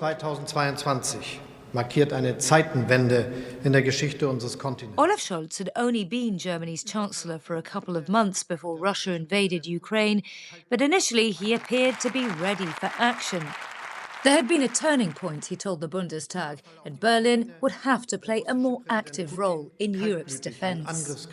2022 markiert eine Zeitenwende in der Geschichte unseres Kontinents. Olaf Scholz had only been Germany's chancellor for a couple of months before Russia invaded Ukraine, but initially he appeared to be ready for action. There had been a turning point, he told the Bundestag, and Berlin would have to play a more active role in Europe's defence.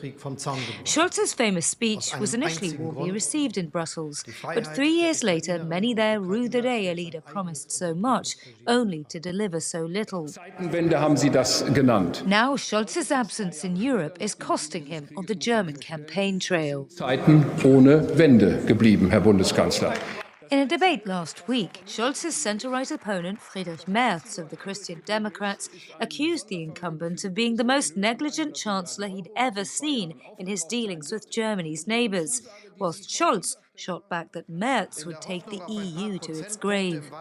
Scholz's famous speech was initially warmly received in Brussels, but 3 years later, many there rue the day a leader promised so much, only to deliver so little. Now Scholz's absence in Europe is costing him on the German campaign trail. Zeiten ohne Wende geblieben, Herr Bundeskanzler. In a debate last week, Scholz's centre-right opponent, Friedrich Merz of the Christian Democrats, accused the incumbent of being the most negligent chancellor he'd ever seen in his dealings with Germany's neighbours, whilst Scholz shot back that Merz would take the EU to its grave.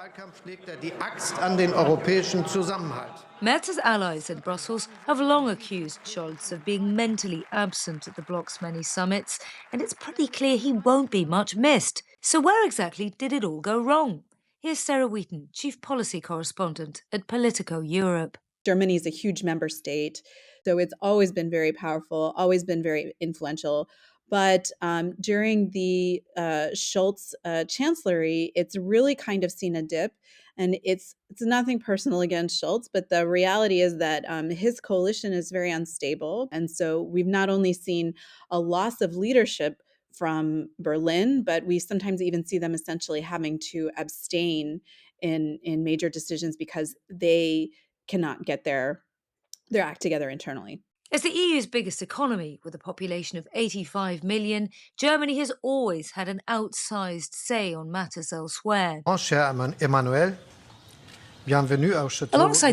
Merz's allies in Brussels have long accused Scholz of being mentally absent at the bloc's many summits, and it's pretty clear he won't be much missed. So where exactly did it all go wrong? Here's Sarah Wheaton, Chief Policy Correspondent at Politico Europe. Germany is a huge member state, so it's always been very powerful, always been very influential. But during the Scholz chancellery, it's really kind of seen a dip. And it's nothing personal against Scholz, but the reality is that his coalition is very unstable. And so we've not only seen a loss of leadership from Berlin, but we sometimes even see them essentially having to abstain in major decisions because they cannot get their act together internally. As the EU's biggest economy, with a population of 85 million, Germany has always had an outsized say on matters elsewhere. Alongside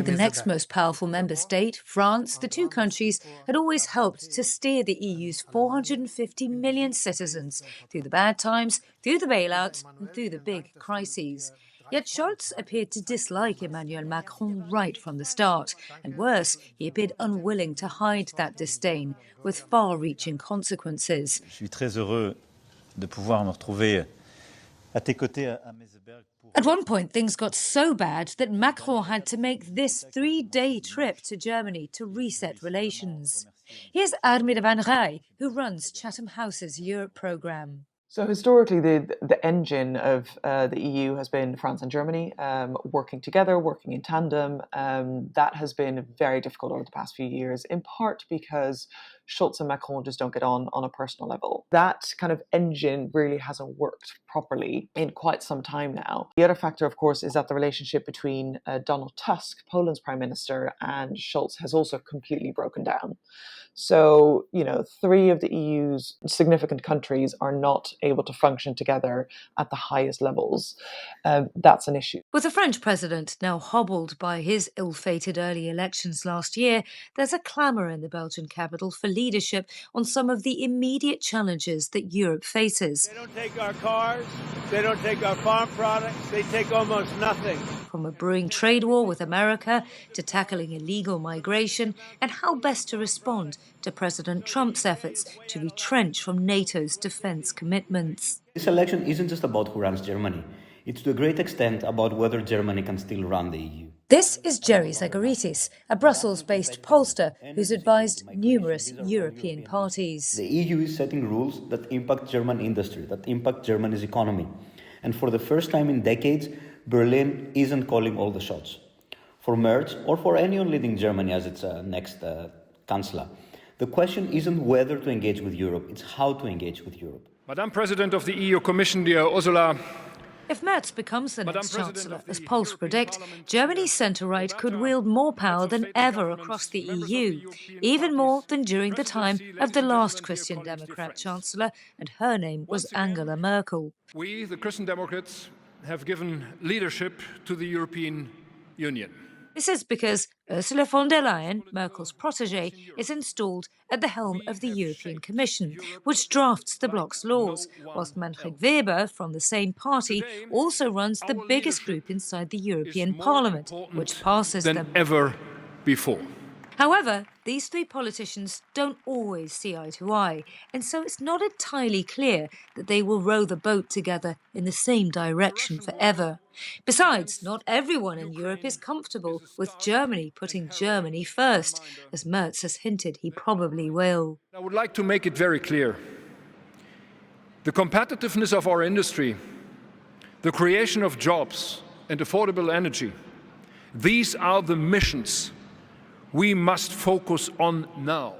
the next most powerful member state, France, the two countries had always helped to steer the EU's 450 million citizens through the bad times, through the bailouts and through the big crises. Yet Scholz appeared to dislike Emmanuel Macron right from the start. And worse, he appeared unwilling to hide that disdain, with far-reaching consequences. At one point, things got so bad that Macron had to make this 3-day trip to Germany to reset relations. Here's Armid van Rij, who runs Chatham House's Europe programme. So historically, the engine of the EU has been France and Germany working together, working in tandem. That has been very difficult over the past few years, in part because Scholz and Macron just don't get on a personal level. That kind of engine really hasn't worked properly in quite some time now. The other factor, of course, is that the relationship between Donald Tusk, Poland's prime minister, and Scholz has also completely broken down. So, 3 of the EU's significant countries are not able to function together at the highest levels. That's an issue. With the French president now hobbled by his ill-fated early elections last year, there's a clamour in the Belgian capital for leadership on some of the immediate challenges that Europe faces. They don't take our cars, they don't take our farm products, they take almost nothing. From a brewing trade war with America to tackling illegal migration and how best to respond to President Trump's efforts to retrench from NATO's defence commitments. This election isn't just about who runs Germany. It's to a great extent about whether Germany can still run the EU. This is Jerry Zagoritis, a Brussels-based pollster who's advised numerous European parties. The EU is setting rules that impact German industry, that impact Germany's economy. And for the first time in decades, Berlin isn't calling all the shots. For Merz, or for anyone leading Germany as its next chancellor, the question isn't whether to engage with Europe, it's how to engage with Europe. Madam President of the EU Commission, dear Ursula. If Merz becomes the next chancellor, as polls predict, Germany's centre-right could wield more power than ever across the EU, even more than during the time of the last Christian Democrat chancellor, and her name was Angela Merkel. We, the Christian Democrats, have given leadership to the European Union. This is because Ursula von der Leyen, Merkel's protégé, is installed at the helm of the European Commission, which drafts the bloc's laws, whilst Manfred Weber, from the same party, also runs the biggest group inside the European Parliament, which passes them. Ever before. However, these three politicians don't always see eye to eye, and so it's not entirely clear that they will row the boat together in the same direction forever. Besides, not everyone in Europe is comfortable with Germany putting Germany first, as Merz has hinted he probably will. I would like to make it very clear. The competitiveness of our industry, the creation of jobs and affordable energy, these are the missions we must focus on now.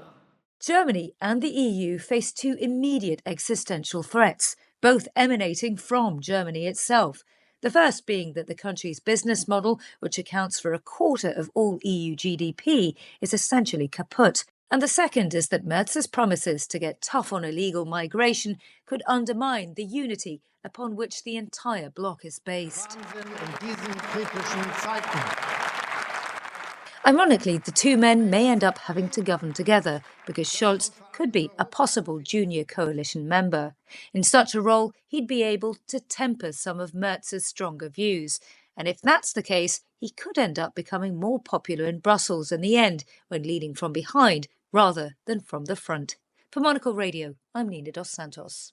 Germany and the EU face two immediate existential threats, both emanating from Germany itself. The first being that the country's business model, which accounts for a quarter of all EU GDP, is essentially kaput. And the second is that Merz's promises to get tough on illegal migration could undermine the unity upon which the entire bloc is based. Ironically, the two men may end up having to govern together because Scholz could be a possible junior coalition member. In such a role, he'd be able to temper some of Merz's stronger views. And if that's the case, he could end up becoming more popular in Brussels in the end when leading from behind rather than from the front. For Monocle Radio, I'm Nina dos Santos.